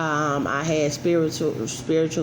I had spiritual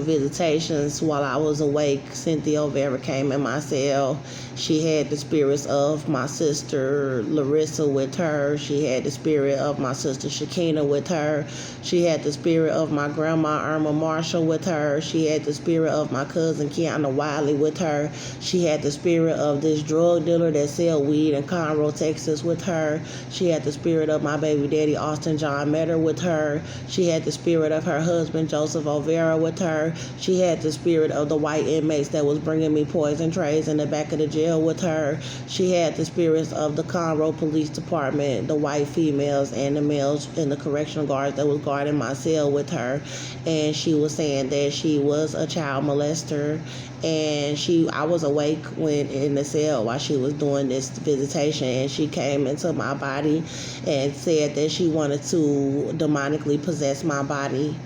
visitations while I was awake. Cynthia Olvera came in my cell. She had the spirits of my sister Larissa with her. She had the spirit of my sister Shakina with her. She had the spirit of my grandma Irma Marshall with her. She had the spirit of my cousin Kiana Wiley with her. She had the spirit of this drug dealer that sell weed in Conroe, Texas with her. She had the spirit of my baby daddy Austin John Metter with her. She had the spirit of her husband Joseph Olvera with her. She had the spirit of the white inmates that was bringing me poison trays in the back of the jail with her. She had the spirits of the Conroe Police Department, the white females and the males and the correctional guards that was guarding my cell with her. And she was saying that she was a child molester, and I was awake when in the cell while she was doing this visitation, and she came into my body and said that she wanted to demonically possess my body,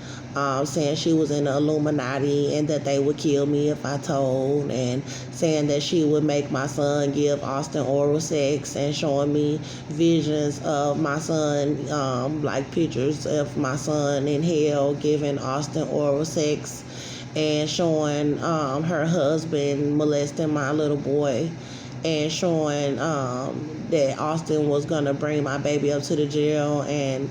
saying she was in the Illuminati and that they would kill me if I told, and saying that she would make my son give Austin oral sex, and showing me visions of my son, like pictures of my son in hell giving Austin oral sex, and showing her husband molesting my little boy, and showing that Austin was going to bring my baby up to the jail and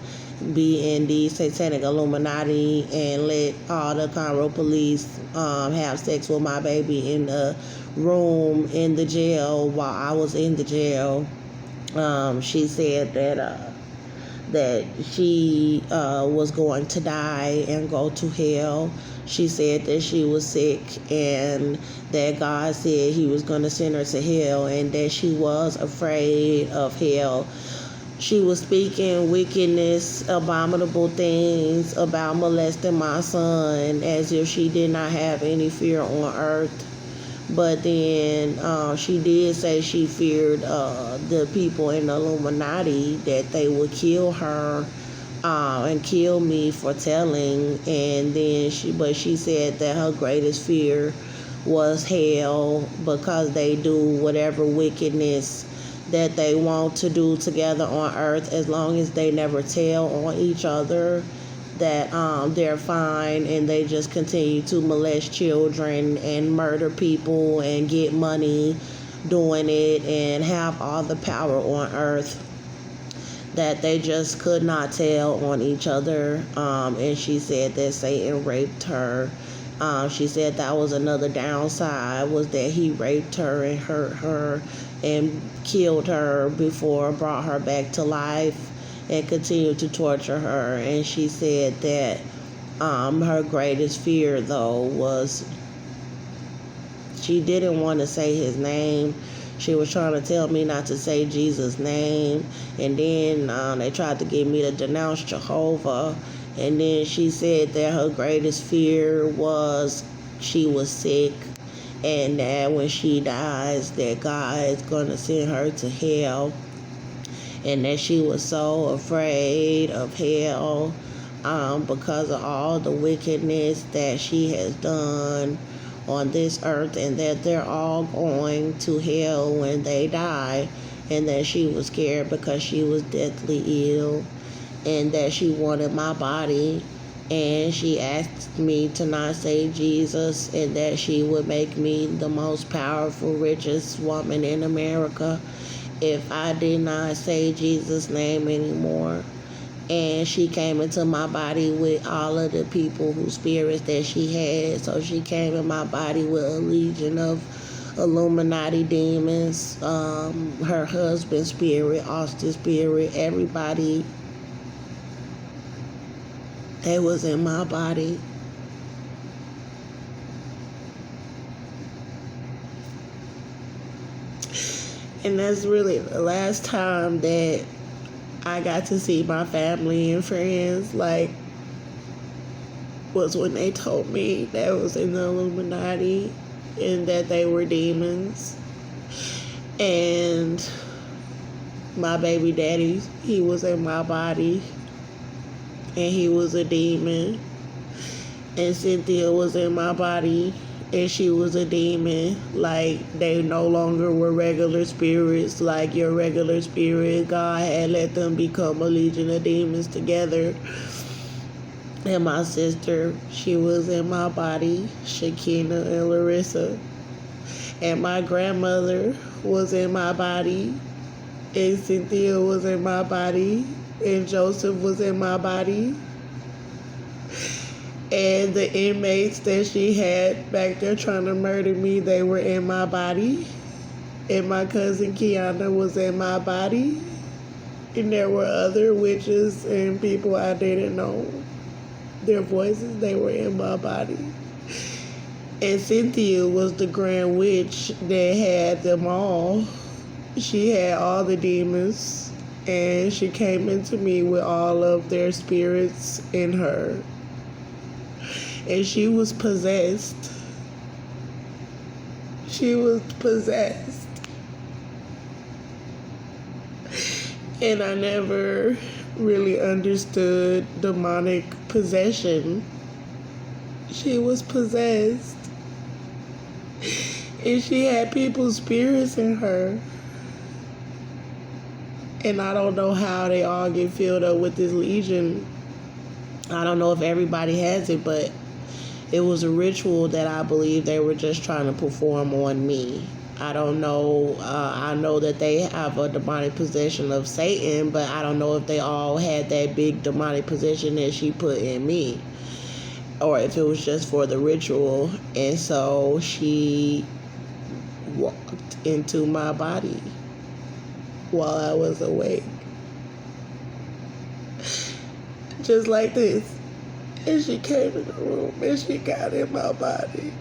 be in the satanic Illuminati and let all the Conroe police have sex with my baby in the room in the jail while I was in the jail. She said that she was going to die and go to hell. She said that she was sick and that God said he was going to send her to hell, and that she was afraid of hell. She was speaking wickedness, abominable things about molesting my son as if she did not have any fear on earth. But then she did say she feared the people in the Illuminati, that they would kill her and kill me for telling. And then she said that her greatest fear was hell, because they do whatever wickedness that they want to do together on earth, as long as they never tell on each other, that they're fine, and they just continue to molest children and murder people and get money doing it and have all the power on earth, that they just could not tell on each other. And she said that Satan raped her. She said that was another downside, was that he raped her and hurt her and killed her before brought her back to life and continued to torture her. And she said that her greatest fear, though, was she didn't want to say his name. She was trying to tell me not to say Jesus' name. And then they tried to get me to denounce Jehovah. And then she said that her greatest fear was she was sick, and that when she dies, that God is going to send her to hell. And that she was so afraid of hell because of all the wickedness that she has done on this earth, and that they're all going to hell when they die, and that she was scared because she was deathly ill, and that she wanted my body, and she asked me to not say Jesus, and that she would make me the most powerful, richest woman in America if I did not say Jesus' name anymore. And she came into my body with all of the people whose spirits that she had. So she came in my body with a legion of Illuminati demons, her husband's spirit, Austin's spirit, everybody that was in my body. And that's really the last time that I got to see my family and friends, like, was when they told me that it was in the Illuminati and that they were demons. And my baby daddy, he was in my body and he was a demon. And Cynthia was in my body and she was a demon. Like, they no longer were regular spirits, like your regular spirit. God had let them become a legion of demons together. And my sister, she was in my body, Shakina and Larissa. And my grandmother was in my body, and Cynthia was in my body, and Joseph was in my body. And the inmates that she had back there trying to murder me, they were in my body. And my cousin Kiana was in my body. And there were other witches and people I didn't know. Their voices, they were in my body. And Cynthia was the grand witch that had them all. She had all the demons, and she came into me with all of their spirits in her. And she was possessed. She was possessed. And I never really understood demonic possession. She was possessed. And she had people's spirits in her. And I don't know how they all get filled up with this legion. I don't know if everybody has it, but it was a ritual that I believe they were just trying to perform on me. I don't know. I know that they have a demonic possession of Satan, but I don't know if they all had that big demonic possession that she put in me, or if it was just for the ritual. And so she walked into my body while I was awake, just like this. And she came in the room and she got in my body.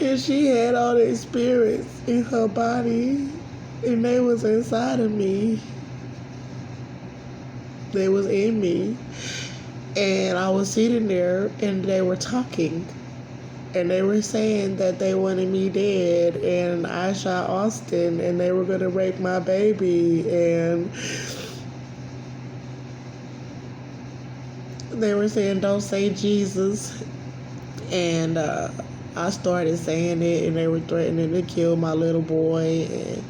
And she had all these spirits in her body, and they was inside of me. They was in me. And I was sitting there, and they were talking. And they were saying that they wanted me dead, and I shot Austin, and they were going to rape my baby. And they were saying, don't say Jesus. And I started saying it, and they were threatening to kill my little boy. And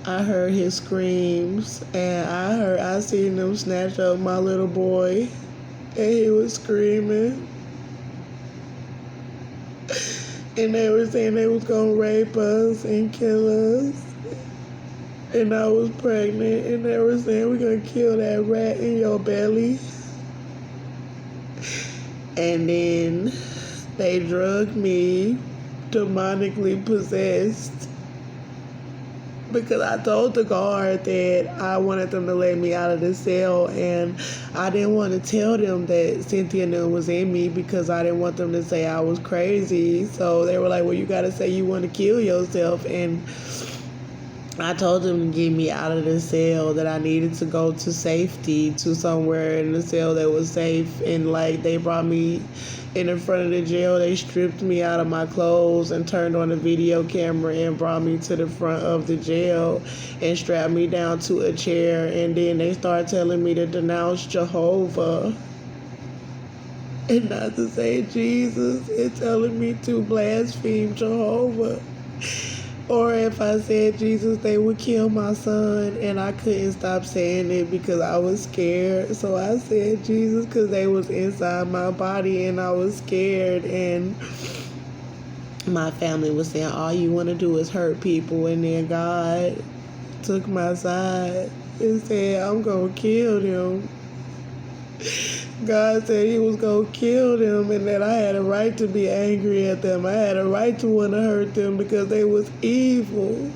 I heard his screams, and I seen them snatch up my little boy, and he was screaming. And they were saying they was gonna rape us and kill us. And I was pregnant, and they were saying we're gonna kill that rat in your belly. And then they drugged me, demonically possessed, because I told the guard that I wanted them to let me out of the cell, and I didn't want to tell them that Cynthia was in me because I didn't want them to say I was crazy. So they were like, well, you got to say you want to kill yourself. And I told them to get me out of the cell, that I needed to go to safety, to somewhere in the cell that was safe. And like, they brought me in the front of the jail. They stripped me out of my clothes and turned on a video camera and brought me to the front of the jail and strapped me down to a chair. And then they started telling me to denounce Jehovah and not to say Jesus, and telling me to blaspheme Jehovah. Or if I said Jesus, they would kill my son. And I couldn't stop saying it because I was scared. So I said Jesus because they was inside my body and I was scared. And my family was saying, all you want to do is hurt people. And then God took my side and said, I'm going to kill them. God said he was going to kill them, and that I had a right to be angry at them. I had a right to want to hurt them because they was evil.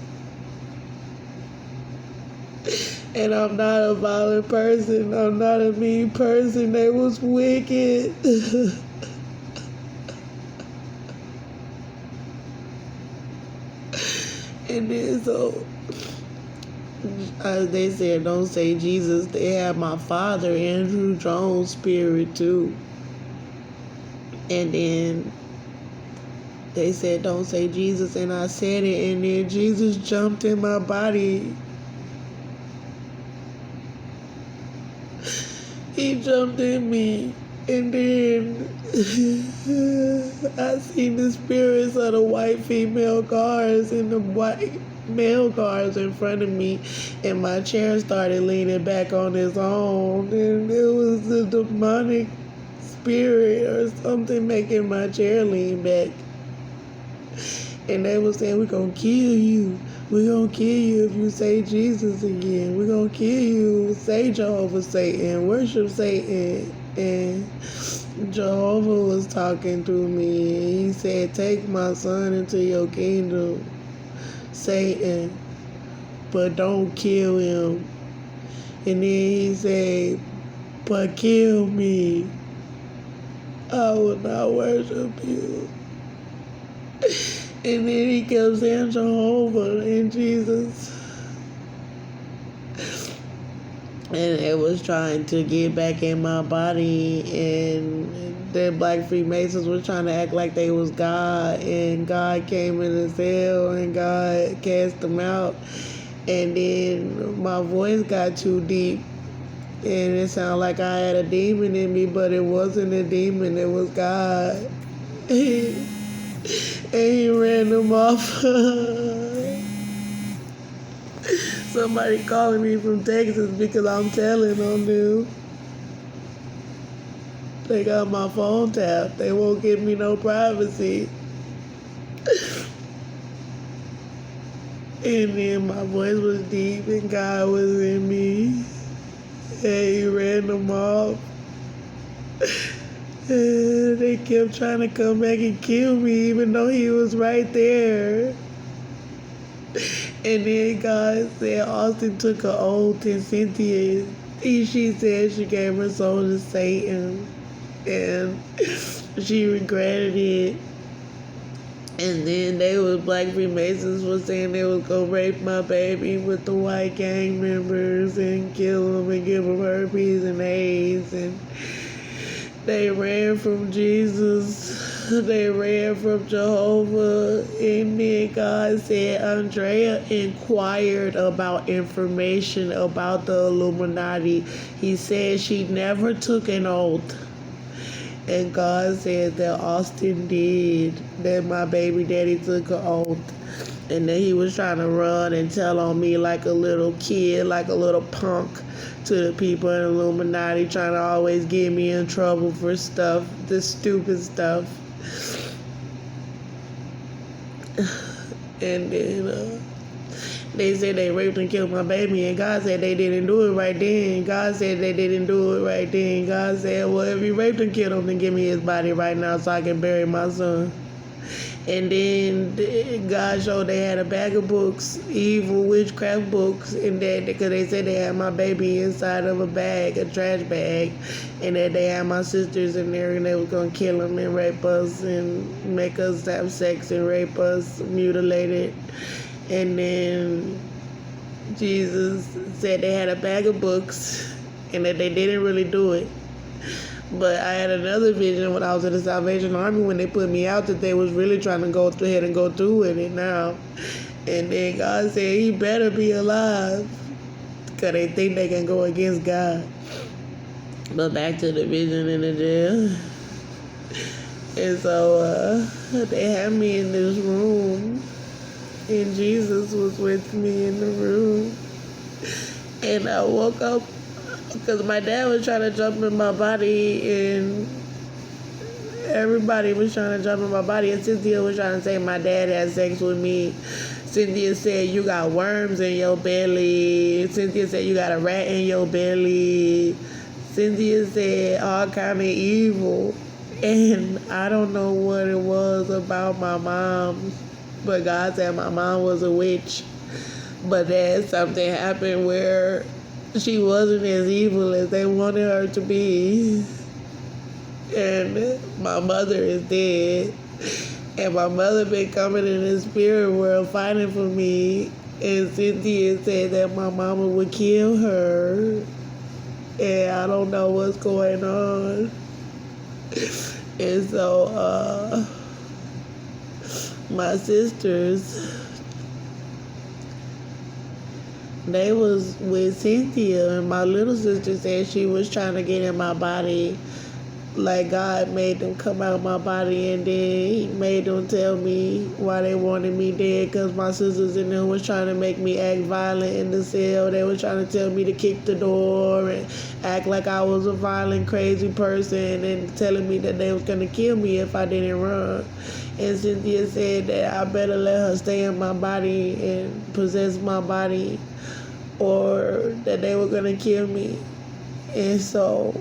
And I'm not a violent person. I'm not a mean person. They was wicked. And then so they said, don't say Jesus. They had my father, Andrew Jones' spirit too. And then they said, don't say Jesus. And I said it, and then Jesus jumped in my body. He jumped in me. And then I seen the spirits of the white female guards and the white male guards in front of me, and my chair started leaning back on its own, and it was the demonic spirit or something making my chair lean back. And they was saying, we're going to kill you. We're going to kill you if you say Jesus again. We're going to kill you. Say Jehovah Satan. Worship Satan. And Jehovah was talking through me. And he said, take my son into your kingdom, Satan, but don't kill him. And then he said, but kill me. I will not worship you. And then he kept saying Jehovah and Jesus. And it was trying to get back in my body. And the black Freemasons were trying to act like they was God. And God came in his cell and God cast them out. And then my voice got too deep. And it sounded like I had a demon in me, but it wasn't a demon. It was God. And he ran them off. Somebody calling me from Texas because I'm telling on them. They got my phone tapped. They won't give me no privacy. And then my voice was deep and God was in me. And he ran them off. And they kept trying to come back and kill me even though he was right there. And then God said Austin took an oath and Cynthia, she said she gave her soul to Satan. And she regretted it. And then they was black Freemasons was saying they was gonna rape my baby with the white gang members and kill him and give him herpes and AIDS. And they ran from Jesus. They ran from Jehovah. And then God said Andrea inquired about information about the Illuminati. He said she never took an oath. And God said that Austin did, that my baby daddy took an oath. And that he was trying to run and tell on me like a little kid, like a little punk to the people in Illuminati, trying to always get me in trouble for stuff, the stupid stuff. And then they said they raped and killed my baby, and God said they didn't do it right then. God said they didn't do it right then. God said, well, if you raped and killed him, then give me his body right now so I can bury my son. And then God showed they had a bag of books, evil witchcraft books, and that because they said they had my baby inside of a bag, a trash bag, and that they had my sisters in there and they were going to kill them and rape us and make us have sex and rape us, mutilated. And then Jesus said they had a bag of books and that they didn't really do it. But I had another vision when I was in the Salvation Army when they put me out that they was really trying to go ahead and go through with it now. And then God said he better be alive because they think they can go against God. But back to the vision in the jail. And so they had me in this room. And Jesus was with me in the room. And I woke up because my dad was trying to jump in my body and everybody was trying to jump in my body. And Cynthia was trying to say my dad had sex with me. Cynthia said, you got worms in your belly. Cynthia said, you got a rat in your belly. Cynthia said all kind of evil. And I don't know what it was about my mom. But God said my mom was a witch. But then something happened where she wasn't as evil as they wanted her to be. And my mother is dead. And my mother been coming in the spirit world fighting for me. And Cynthia said that my mama would kill her. And I don't know what's going on. And so, my sisters, they was with Cynthia, and my little sister said she was trying to get in my body like God made them come out of my body, and then he made them tell me why they wanted me dead, because my sisters in there was trying to make me act violent in the cell. They were trying to tell me to kick the door and act like I was a violent, crazy person, and telling me that they was going to kill me if I didn't run. And Cynthia said that I better let her stay in my body and possess my body, or that they were going to kill me. And so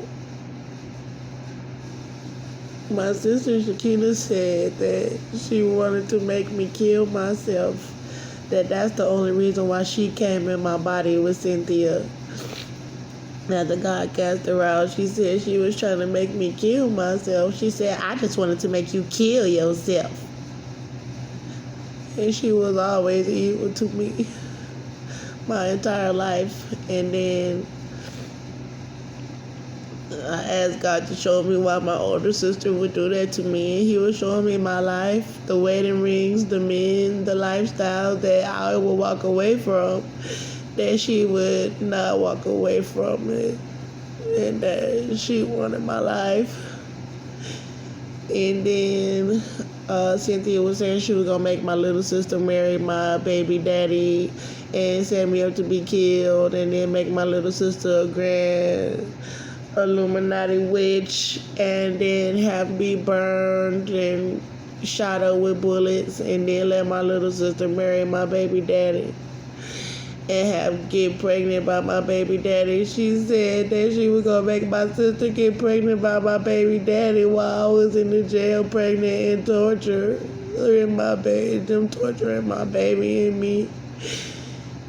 my sister Shakina said that she wanted to make me kill myself, that's the only reason why she came in my body with Cynthia. After God cast her out, she said she was trying to make me kill myself. She said, I just wanted to make you kill yourself. And she was always evil to me my entire life. And then I asked God to show me why my older sister would do that to me. And he was showing me my life, the wedding rings, the men, the lifestyle that I would walk away from, that she would not walk away from it, and that she wanted my life. And then Cynthia was saying she was going to make my little sister marry my baby daddy and set me up to be killed, and then make my little sister a grand Illuminati witch, and then have me burned and shot up with bullets, and then let my little sister marry my baby daddy and get pregnant by my baby daddy. She said that she was going to make my sister get pregnant by my baby daddy while I was in the jail, pregnant and torturing them torturing my baby and me.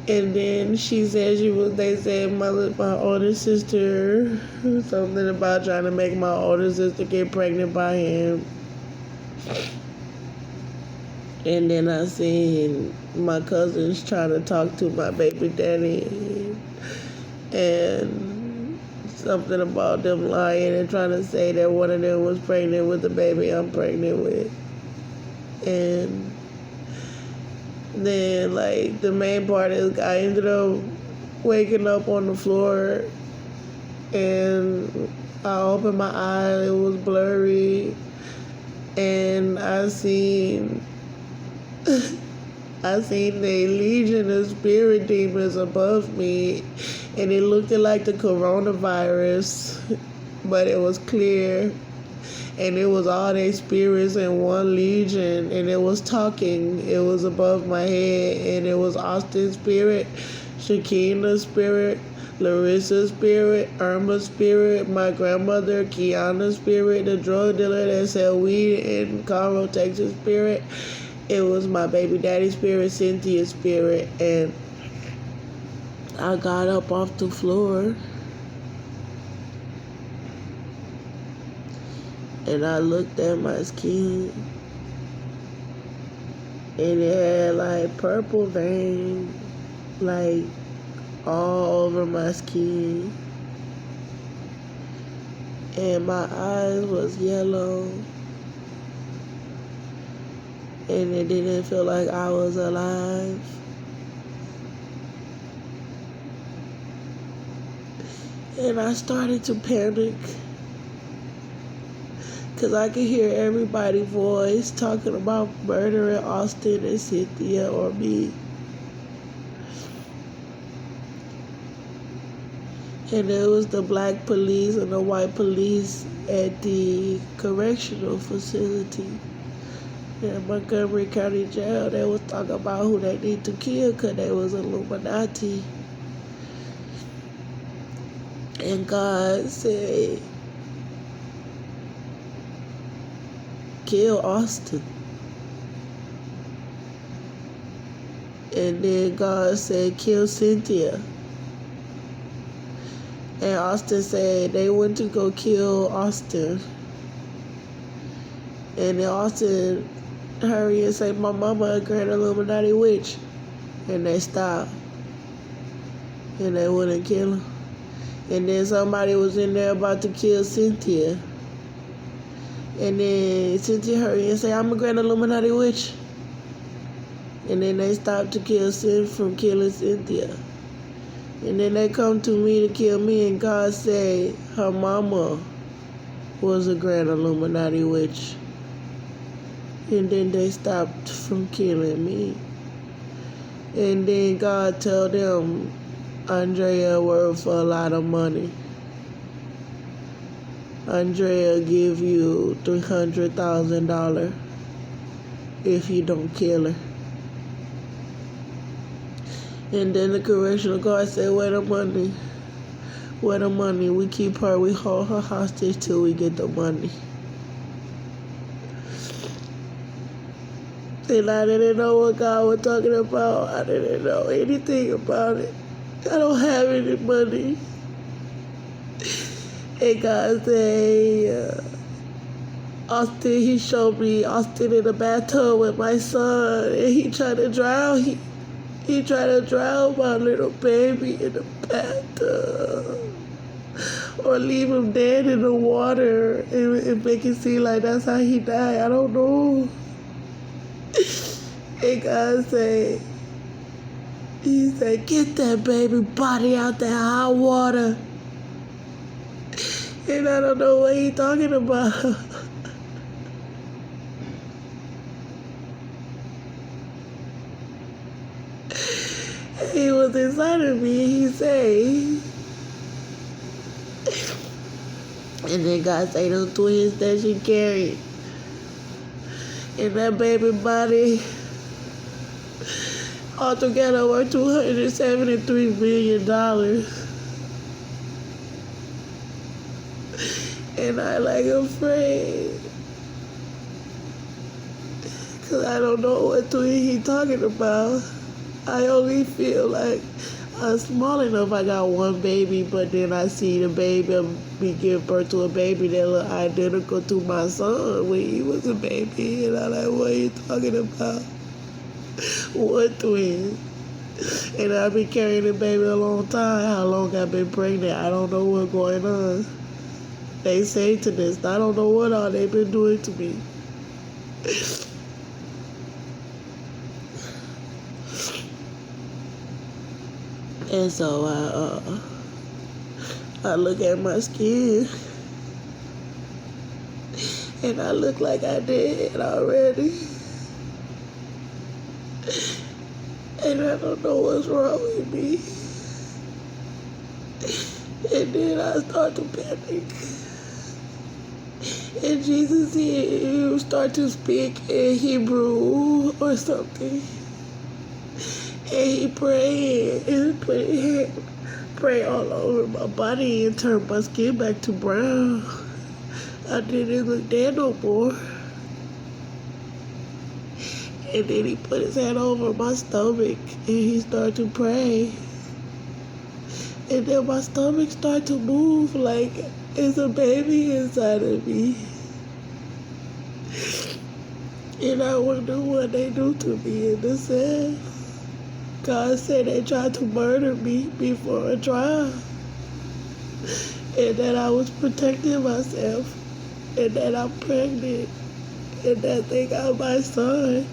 And then she said they said my older sister, something about trying to make my older sister get pregnant by him. And then I seen my cousins trying to talk to my baby daddy, and something about them lying and trying to say that one of them was pregnant with the baby I'm pregnant with. And then, like, the main part is I ended up waking up on the floor, and I opened my eyes, it was blurry, and I seen a legion of spirit demons above me, and it looked like the coronavirus, but it was clear, and it was all their spirits in one legion, and it was talking. It was above my head, and it was Austin's spirit, Shakina's spirit, Larissa's spirit, Irma's spirit, my grandmother Kiana's spirit, the drug dealer that sell weed in Conroe, Texas spirit. It was my baby daddy's spirit, Cynthia's spirit, and I got up off the floor and I looked at my skin, and it had like purple veins, like all over my skin, and my eyes was yellow. And it didn't feel like I was alive. And I started to panic, because I could hear everybody's voice talking about murdering Austin and Cynthia or me. And it was the black police and the white police at the correctional facility in Montgomery County Jail. They was talking about who they need to kill because they was Illuminati. And God said, kill Austin. And then God said, kill Cynthia. And Austin said they went to go kill Austin. And then Austin hurry and say, my mama a grand Illuminati witch. And they stopped. And they wouldn't kill her. And then somebody was in there about to kill Cynthia. And then Cynthia hurry and say, I'm a grand Illuminati witch. And then they stopped to kill from killing Cynthia. And then they come to me to kill me, and God said, her mama was a Grand Illuminati witch. And then they stopped from killing me. And then God told them Andrea worth a lot of money. Andrea give you $300,000 if you don't kill her. And then the correctional guard said, where the money? Where the money? We keep her, we hold her hostage till we get the money. And I didn't know what God was talking about. I didn't know anything about it. I don't have any money. And God said, Austin, he showed me Austin in the bathtub with my son, and he tried to drown. He tried to drown my little baby in the bathtub. Or leave him dead in the water and make it seem like that's how he died. I don't know. And God said, he said, get that baby body out that hot water. And I don't know what he's talking about. He was inside of me, he said. And then God said those twins that she carried in that baby body altogether were $273 million. And I like afraid. Because I don't know what twin he talking about. I only feel like I'm small enough. I got one baby, but then I see the baby be give birth to a baby that look identical to my son when he was a baby. And I'm like, what are you talking about? What twin? And I've been carrying the baby a long time. How long I've been pregnant, I don't know what's going on. They Satanists. I don't know what all they've been doing to me. And so I look at my skin, and I look like I did already. And I don't know what's wrong with me. And then I start to panic. And Jesus said, you start to speak in Hebrew or something. And he prayed and pray all over my body and turned my skin back to brown. I didn't look there no more. And then he put his hand over my stomach and he started to pray. And then my stomach started to move like it's a baby inside of me. And I wonder what they do to me in the cell. God said they tried to murder me before a trial. And that I was protecting myself. And that I'm pregnant. And that they got my son.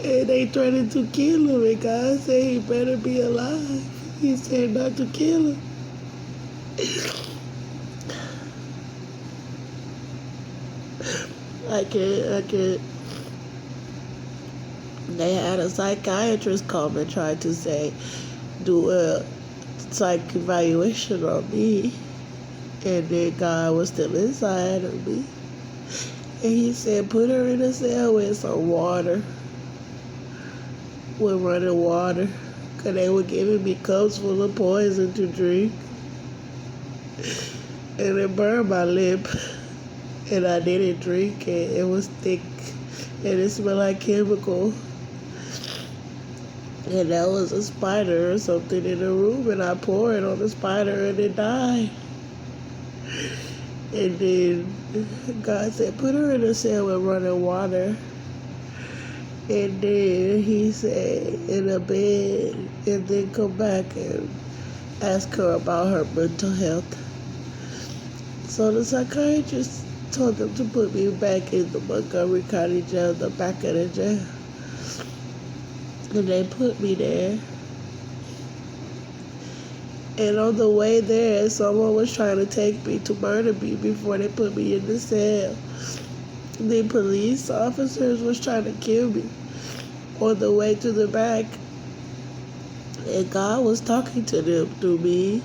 And they threatened to kill him. And God said he better be alive. He said not to kill him. I can't. They had a psychiatrist come and try to do a psych evaluation on me. And then God was still inside of me. And he said, put her in a cell with some water. With running water. Because they were giving me cups full of poison to drink. And it burned my lip. And I didn't drink it. It was thick. And it smelled like chemical. And that was a spider or something in the room. And I poured it on the spider and it died. And then God said, put her in a cell with running water. And then he said, in a bed. And then come back and ask her about her mental health. So the psychiatrist told them to put me back in the Montgomery County Jail, the back of the jail. And they put me there. And on the way there, someone was trying to take me to murder me before they put me in the cell. The police officers was trying to kill me on the way to the back. And God was talking to them through me.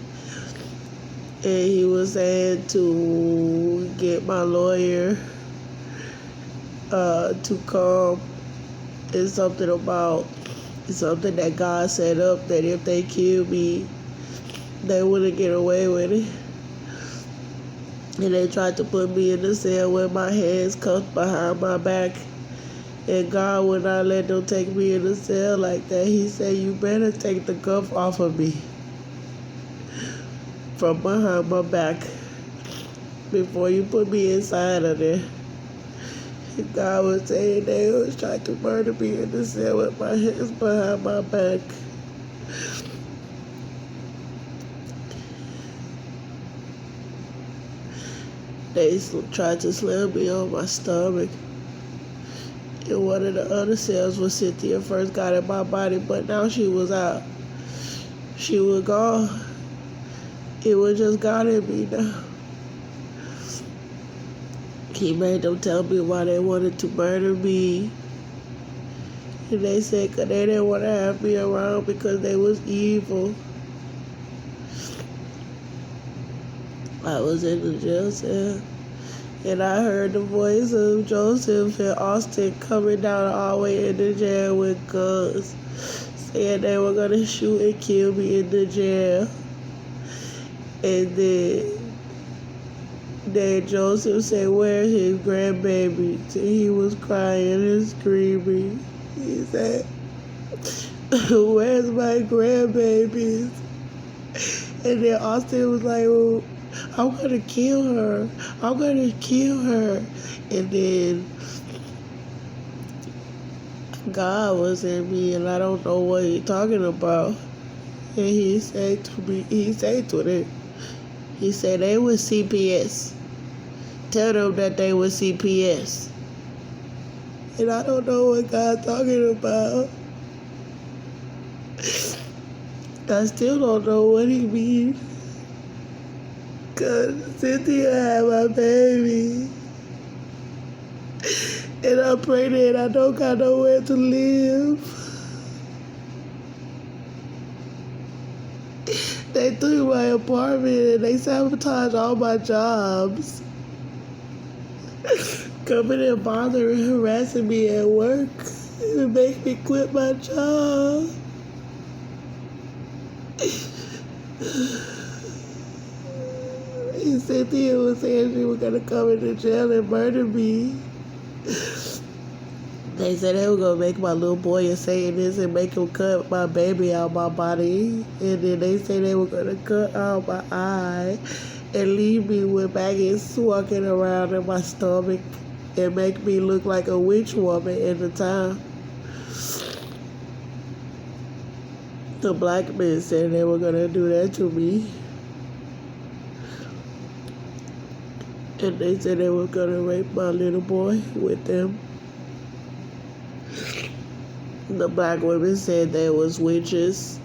And he was saying to get my lawyer to come. It's something that God set up, that if they killed me, they wouldn't get away with it. And they tried to put me in the cell with my hands cuffed behind my back. And God would not let them take me in the cell like that. He said, you better take the cuff off of me from behind my back before you put me inside of there. And God was saying they was trying to murder me in the cell with my hands behind my back. They tried to slam me on my stomach. In one of the other cells where Cynthia first got in my body, but now she was out. She was gone. It was just God in me now. He made them tell me why they wanted to murder me. And they said 'cause they didn't want to have me around because they was evil. I was in the jail cell, and I heard the voice of Joseph and Austin coming down the hallway in the jail with guns, saying they were going to shoot and kill me in the jail. And then Joseph said, where's his grandbabies? And he was crying and screaming. He said, where's my grandbabies? And then Austin was like, well, I'm going to kill her. I'm going to kill her. And then God was in me, and I don't know what he's talking about. And he said to them, he said they were CPS. Tell them that they were CPS. And I don't know what God's talking about. I still don't know what he means. Because Cynthia had my baby. And I'm pregnant. I don't got nowhere to live. They took my apartment and they sabotaged all my jobs. Coming and bothering, harassing me at work. It made me quit my job. And Cynthia was saying she was going to come into jail and murder me. They said they were going to make my little boy a Satanist and make him cut my baby out my body. And then they said they were going to cut out my eye and leave me with maggots walking around in my stomach and make me look like a witch woman in the town. The black men said they were going to do that to me. And they said they were going to rape my little boy with them. The black women said there was witches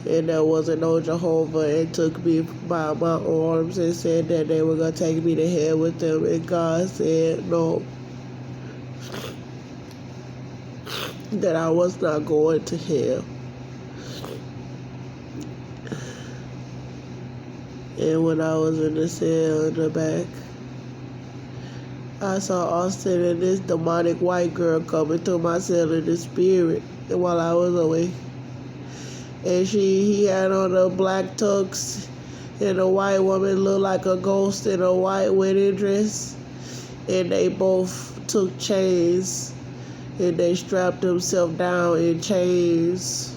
and there wasn't no Jehovah, and took me by my arms and said that they were going to take me to hell with them. And God said no, that I was not going to hell. And when I was in the cell in the back, I saw Austin and this demonic white girl coming through my cell in the spirit while I was away. And he had on a black tux, and the white woman looked like a ghost in a white wedding dress. And they both took chains, and they strapped themselves down in chains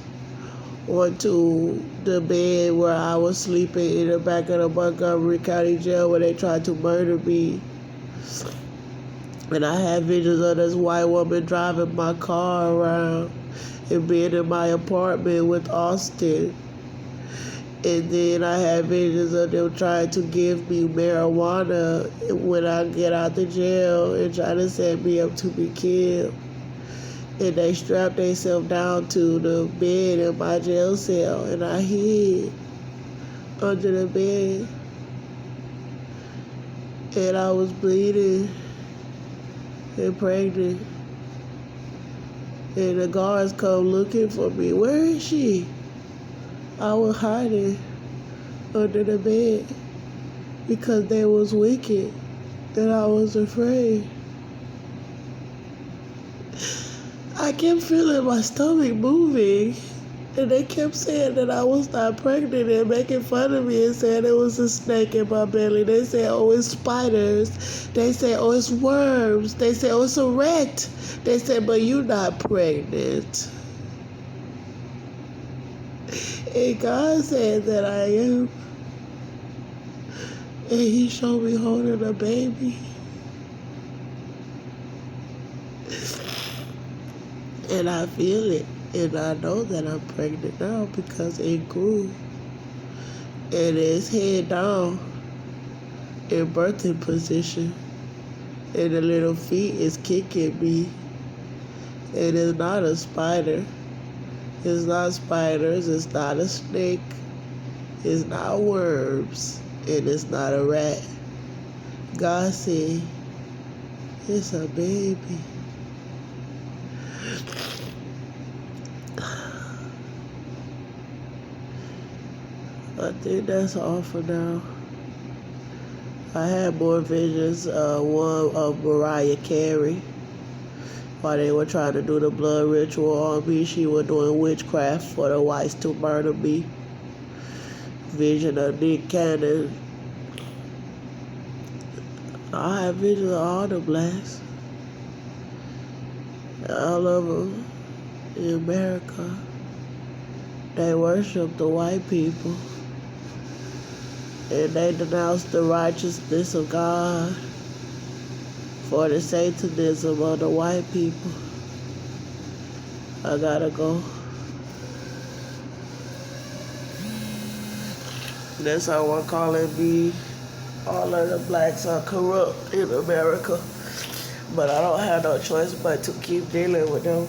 onto the bed where I was sleeping in the back of the Montgomery County Jail, where they tried to murder me. And I had visions of this white woman driving my car around and being in my apartment with Austin. And then I had visions of them trying to give me marijuana when I get out the jail and trying to set me up to be killed. And they strapped themselves down to the bed in my jail cell, and I hid under the bed, and I was bleeding and pregnant. And the guards come looking for me. Where is she? I was hiding under the bed because they was wicked and I was afraid. I kept feeling my stomach moving, and they kept saying that I was not pregnant and making fun of me and saying it was a snake in my belly. They said, oh, it's spiders. They said, oh, it's worms. They said, oh, it's a rat. They said, but you're not pregnant. And God said that I am. And he showed me holding a baby. And I feel it. And I know that I'm pregnant now because it grew. And it's head down in birthing position. And the little feet is kicking me. And it's not a spider. It's not spiders. It's not a snake. It's not worms. And it's not a rat. God said, it's a baby. I think that's all for now. I had more visions. One of Mariah Carey. While they were trying to do the blood ritual on me, she was doing witchcraft for the whites to murder me. Vision of Nick Cannon. I have visions of all the blacks. All of them in America. They worship the white people. And they denounce the righteousness of God for the Satanism of the white people. I gotta go. That's how I'm calling me. All of the blacks are corrupt in America. But I don't have no choice but to keep dealing with them.